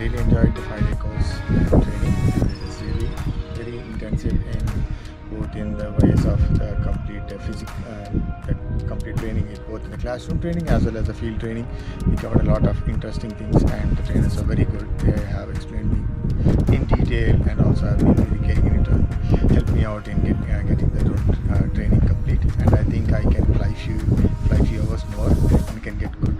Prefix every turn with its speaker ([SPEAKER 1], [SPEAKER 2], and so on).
[SPEAKER 1] Enjoyed the 5-day course training. It is really very intensive in both in the ways of the complete training, both in the classroom training as well as the field training. We covered a lot of interesting things, and the trainers are very good. They have explained me in detail, and also have been really caring in return, help me out in getting the drone training complete. And I think I can fly few hours more and can get good